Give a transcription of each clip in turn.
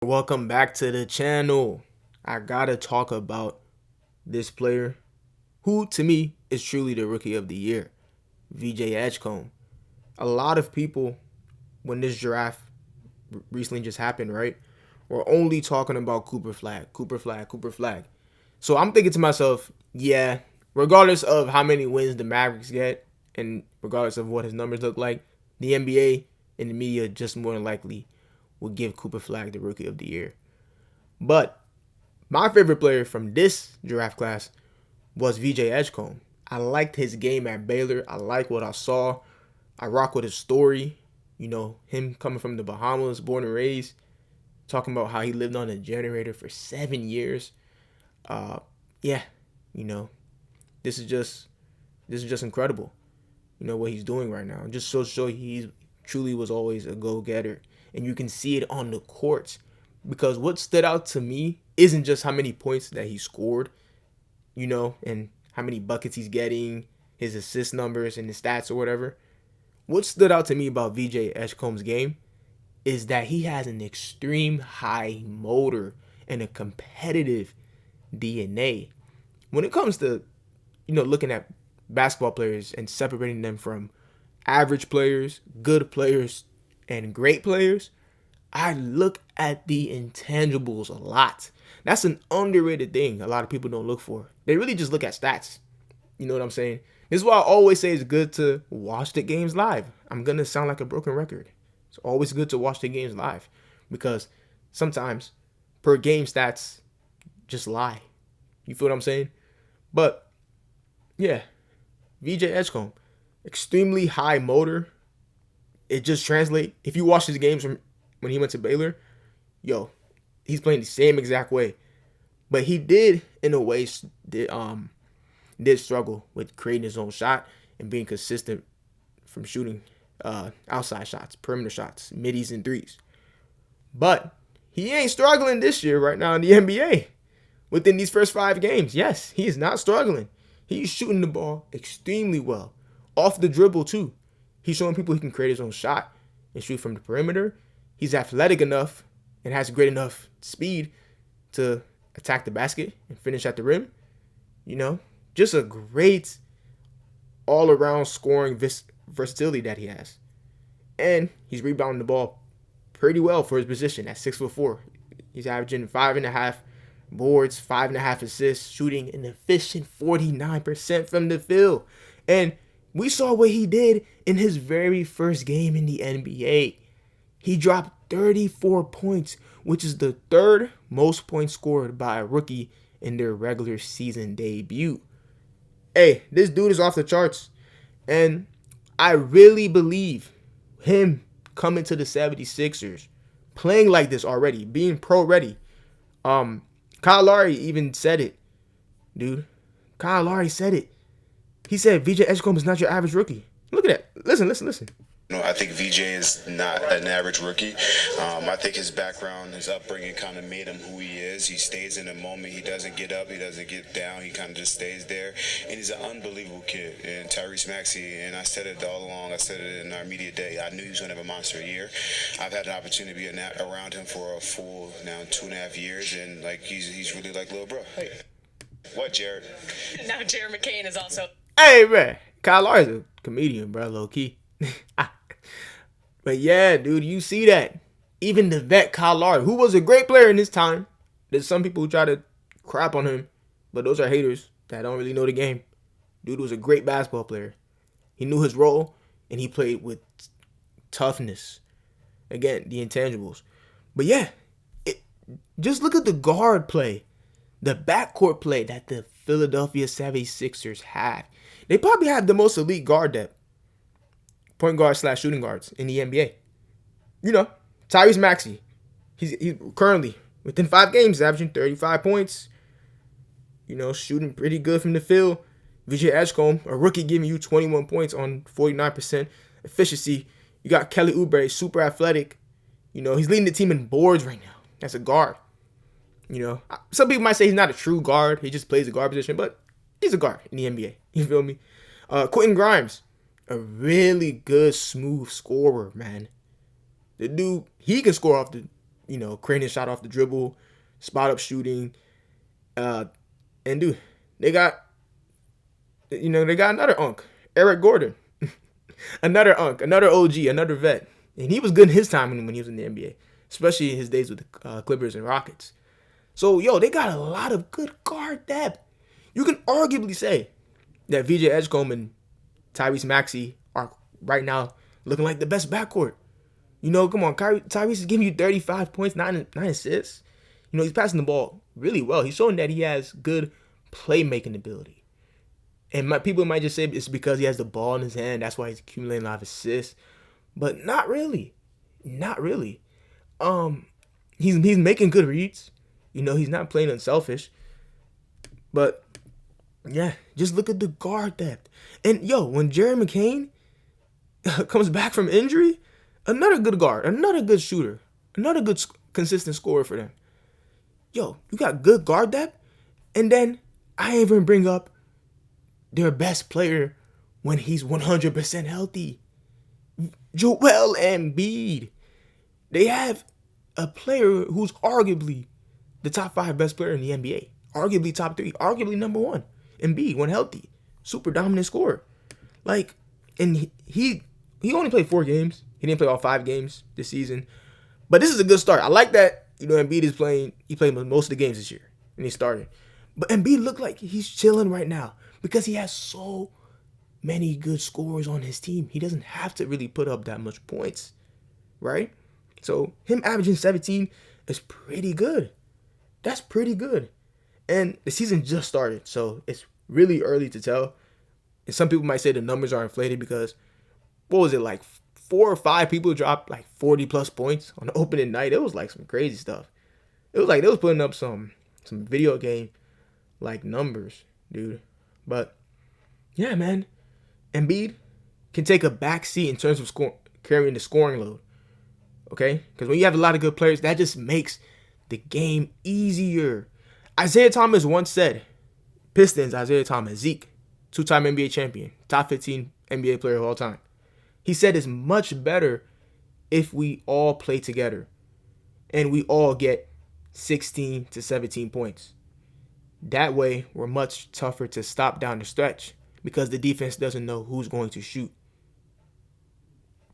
Welcome back to the channel. I gotta talk about this player who to me is truly the rookie of the year, VJ Edgecombe. A lot of people, when this draft recently just happened, right, were only talking about Cooper Flag, Cooper Flag, Cooper Flag. So I'm thinking to myself, yeah, regardless of how many wins the Mavericks get and regardless of what his numbers look like, the NBA and the media just more than likely will give Cooper Flag the rookie of the year. But my favorite player from this draft class was VJ Edgecombe. I liked his game at Baylor. I like what I saw. I rock with his story. You know, him coming from the Bahamas, born and raised, talking about how he lived on a generator for 7 years. Yeah, you know, this is just incredible. You know what he's doing right now. Just so he truly was always a go-getter, and you can see it on the courts. Because what stood out to me isn't just how many points that he scored, you know, and how many buckets he's getting, his assist numbers and his stats or whatever. What stood out to me about VJ Edgecombe's game is that he has an extreme high motor and a competitive DNA. When it comes to, looking at basketball players and separating them from average players, good players, and great players, I look at the intangibles a lot. That's an underrated thing a lot of people don't look for. They really just look at stats. You know what I'm saying? This is why I always say it's good to watch the games live. I'm going to sound like a broken record. It's always good to watch the games live because sometimes per game stats just lie. You feel what I'm saying? But yeah, VJ Edgecombe, extremely high motor. It just translates. If you watch his games from when he went to Baylor, he's playing the same exact way. But he did, in a way, did struggle with creating his own shot and being consistent from shooting outside shots, perimeter shots, middies, and threes. But he ain't struggling this year right now in the NBA. Within these first 5 games, yes, he is not struggling. He's shooting the ball extremely well. Off the dribble, too. He's showing people he can create his own shot and shoot from the perimeter. He's athletic enough and has great enough speed to attack the basket and finish at the rim. Just a great all-around scoring versatility that he has. And he's rebounding the ball pretty well for his position at 6'4". He's averaging 5.5 boards, 5.5 assists, shooting an efficient 49% from the field. And we saw what he did in his very first game in the NBA. He dropped 34 points, which is the 3rd most points scored by a rookie in their regular season debut. Hey, this dude is off the charts. And I really believe him coming to the 76ers, playing like this already, being pro ready. Kyle Lowry even said it, dude. Kyle Lowry said it. He said VJ Edgecombe is not your average rookie. Look at that. Listen. No, I think VJ is not an average rookie. I think his background, his upbringing kind of made him who he is. He stays in the moment. He doesn't get up. He doesn't get down. He kind of just stays there. And he's an unbelievable kid. And Tyrese Maxey, and I said it all along. I said it in our media day. I knew he was going to have a monster year. I've had an opportunity to be around him for a full now 2.5 years. And he's really like little bro. Hey, what, Jared? Now Jared McCain is also. Hey, man. Kyle Lowry's a comedian, bro, low key. But yeah, dude, you see that. Even the vet Kyle Lowry, who was a great player in his time. There's some people who try to crap on him, but those are haters that don't really know the game. Dude was a great basketball player. He knew his role, and he played with toughness. Again, the intangibles. But yeah, just look at the guard play. The backcourt play that the Philadelphia 76ers have. They probably have the most elite guard depth. Point guard / shooting guards in the NBA. Tyrese Maxey. He's currently, within 5 games, averaging 35 points. Shooting pretty good from the field. VJ Edgecombe, a rookie, giving you 21 points on 49% efficiency. You got Kelly Oubre, super athletic. He's leading the team in boards right now. That's a guard. Some people might say he's not a true guard. He just plays the guard position, but he's a guard in the NBA. You feel me? Quentin Grimes, a really good, smooth scorer, man. The dude, he can score off the creating a shot off the dribble, spot up shooting. And dude, they got another unk, Eric Gordon, another unk, another OG, another vet, and he was good in his time when he was in the NBA, especially in his days with the Clippers and Rockets. So they got a lot of good guard depth. You can arguably say that VJ Edgecombe and Tyrese Maxey are right now looking like the best backcourt. Come on, Tyrese is giving you 35 points, 9 assists. He's passing the ball really well. He's showing that he has good playmaking ability. And people might just say it's because he has the ball in his hand. That's why he's accumulating a lot of assists. But not really. Not really. He's making good reads. He's not playing unselfish. But, yeah, just look at the guard depth. And, when Jerry McCain comes back from injury, another good guard, another good shooter, another good consistent scorer for them. You got good guard depth, and then I even bring up their best player when he's 100% healthy. Joel Embiid. They have a player who's arguably the top 5 best player in the NBA. Arguably top 3, arguably number 1. Embiid, when healthy. Super dominant scorer. And he only played 4 games. He didn't play all 5 games this season. But this is a good start. I like that, Embiid is playing. He played most of the games this year. And he started. But Embiid looked like he's chilling right now because he has so many good scorers on his team. He doesn't have to really put up that much points, right? So him averaging 17 is pretty good. That's pretty good. And the season just started, so it's really early to tell. And some people might say the numbers are inflated because, what was it, like 4 or 5 people dropped like 40 plus points on the opening night? It was like some crazy stuff. It was like they was putting up some video game like numbers, dude. But yeah, man, Embiid can take a back seat in terms of carrying the scoring load. Okay? Because when you have a lot of good players, that just makes the game easier. Isaiah Thomas once said, Pistons, Isaiah Thomas, Zeke, 2-time NBA champion, top 15 NBA player of all time. He said it's much better if we all play together and we all get 16 to 17 points. That way, we're much tougher to stop down the stretch because the defense doesn't know who's going to shoot.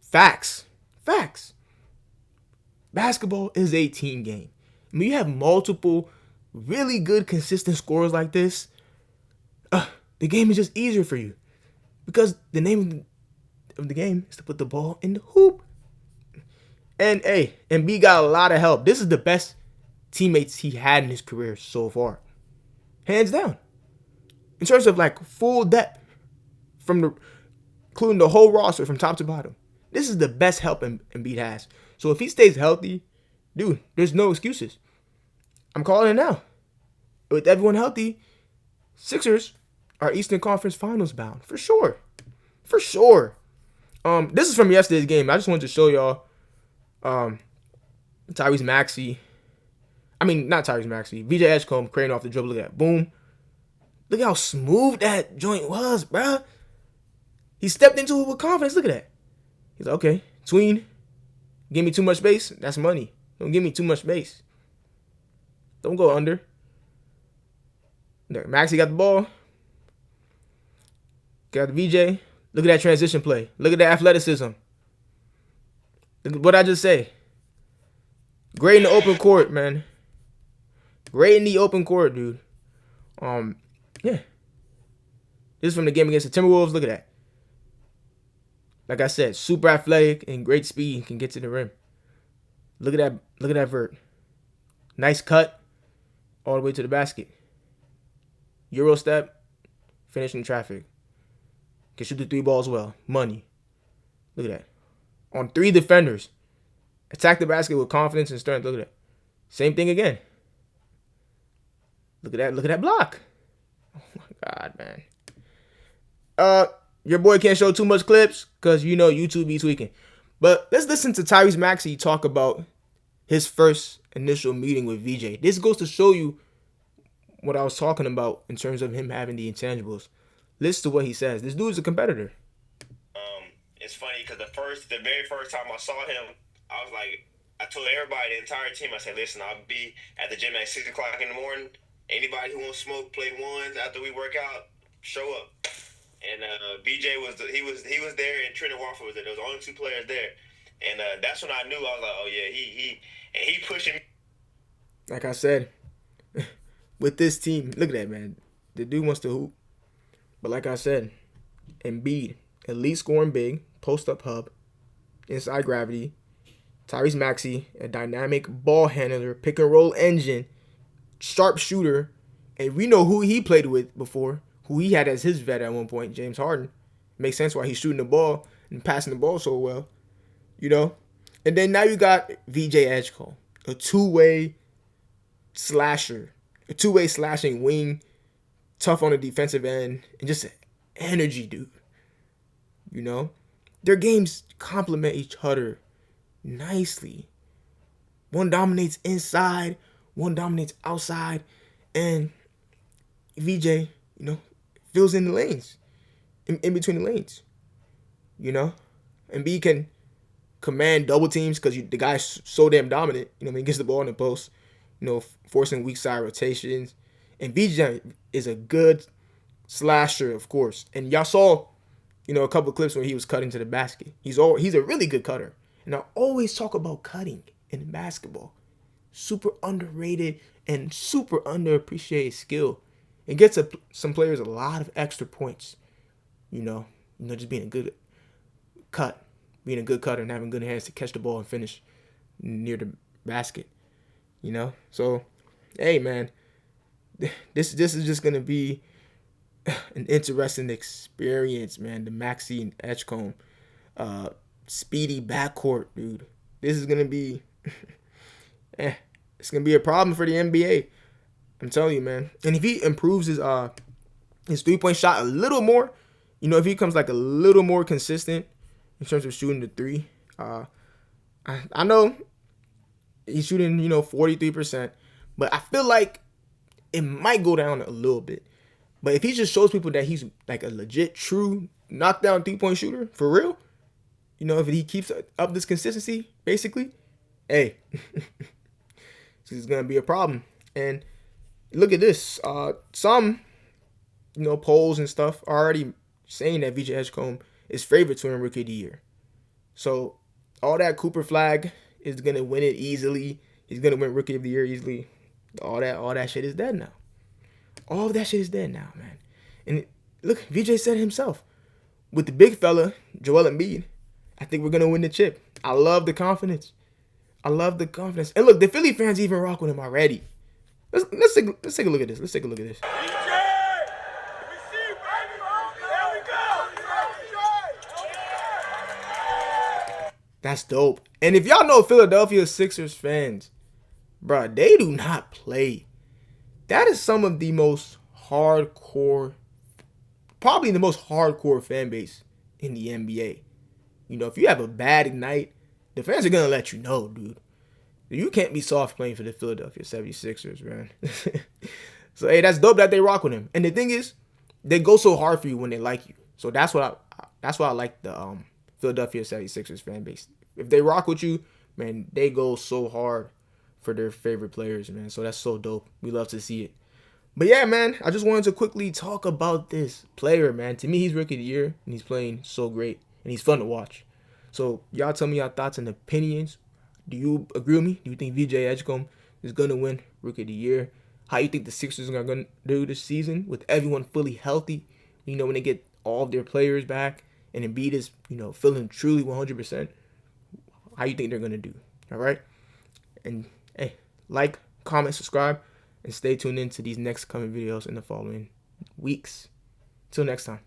Facts. Basketball is a team game. When you have multiple really good, consistent scorers like this, the game is just easier for you because the name of the game is to put the ball in the hoop. And hey, Embiid got a lot of help. This is the best teammates he had in his career so far, hands down. In terms of like full depth, including the whole roster from top to bottom, this is the best help Embiid has. So if he stays healthy, dude, there's no excuses. I'm calling it now. With everyone healthy, Sixers are Eastern Conference Finals bound. For sure. This is from yesterday's game. I just wanted to show y'all Tyrese Maxey. I mean, not Tyrese Maxey. VJ Edgecombe creating off the dribble. Look at that. Boom. Look how smooth that joint was, bruh. He stepped into it with confidence. Look at that. He's like, okay, tween. Give me too much space. That's money. Don't give me too much space. Don't go under. There, Maxey got the ball. Got the VJ. Look at that transition play. Look at that athleticism. Look at what I just say. Great in the open court, man. Great in the open court, dude. Yeah. This is from the game against the Timberwolves. Look at that. Like I said, super athletic and great speed, can get to the rim. Look at that. Look at that vert. Nice cut all the way to the basket. Euro step, finishing traffic. Can shoot the 3 balls well. Money. Look at that. On 3 defenders. Attack the basket with confidence and strength. Look at that. Same thing again. Look at that. Look at that block. Oh my God, man. Your boy can't show too much clips because YouTube be tweaking. But let's listen to Tyrese Maxey talk about his first initial meeting with VJ. This goes to show you what I was talking about in terms of him having the intangibles. Listen to what he says. This dude's a competitor. It's funny because the very first time I saw him, I was like, I told everybody, the entire team, I said, listen, I'll be at the gym at 6 o'clock in the morning. Anybody who wants to smoke, play ones after we work out, show up. And BJ was there, and Trent Warford was there. There was only two players there, and that's when I knew. I was like, oh yeah, he pushing me. Like I said, with this team, look at that, man. The dude wants to hoop. But like I said, Embiid, elite scoring big, post up hub, inside gravity. Tyrese Maxey, a dynamic ball handler, pick and roll engine, sharp shooter, and we know who he played with before, who he had as his vet at one point, James Harden. Makes sense why he's shooting the ball and passing the ball so well, you know. And then now you got VJ Edgecombe, a two-way slasher, a two-way slashing wing, tough on the defensive end, and just an energy dude. You know, their games complement each other nicely. One dominates inside, one dominates outside, and VJ, fills in the lanes, in between the lanes. You know, and B can command double teams because the guy's so damn dominant. He gets the ball in the post, forcing weak side rotations. And VJ is a good slasher, of course. And y'all saw, a couple of clips when he was cutting to the basket. He's a really good cutter. And I always talk about cutting in basketball. Super underrated and super underappreciated skill. It gets some players a lot of extra points. Just being a good cutter and having good hands to catch the ball and finish near the basket. So, hey man, this is just gonna be an interesting experience, man. The Maxey and Edgecombe, speedy backcourt, dude. This is gonna be, it's gonna be a problem for the NBA. I'm telling you, man. And if he improves his 3-point shot a little more, if he becomes like a little more consistent in terms of shooting the three, I know he's shooting 43%, but I feel like it might go down a little bit. But if he just shows people that he's like a legit, true knockdown 3-point shooter for real, if he keeps up this consistency, basically, hey, this is gonna be a problem. And look at this. Some, polls and stuff are already saying that VJ Edgecombe is favored to win Rookie of the Year. So all that Cooper flag is gonna win it easily. He's gonna win Rookie of the Year easily. All that shit is dead now. All of that shit is dead now, man. And look, VJ said it himself. With the big fella, Joel Embiid, I think we're gonna win the chip. I love the confidence. And look, the Philly fans even rock with him already. Let's take a look at this. That's dope. And if y'all know Philadelphia Sixers fans, bruh, they do not play. That is some of the most hardcore, probably the most hardcore fan base in the NBA. If you have a bad night, the fans are going to let you know, dude. You can't be soft playing for the Philadelphia 76ers, man. So, hey, that's dope that they rock with him. And the thing is, they go so hard for you when they like you. So that's why I like the Philadelphia 76ers fan base. If they rock with you, man, they go so hard for their favorite players, man. So that's so dope. We love to see it. But yeah, man, I just wanted to quickly talk about this player, man. To me, he's Rookie of the Year, and he's playing so great, and he's fun to watch. So y'all tell me your thoughts and opinions. Do you agree with me? Do you think VJ Edgecombe is going to win Rookie of the Year? How you think the Sixers are going to do this season with everyone fully healthy? When they get all of their players back and Embiid is, feeling truly 100%. How you think they're going to do? All right? And, hey, like, comment, subscribe, and stay tuned in to these next coming videos in the following weeks. Till next time.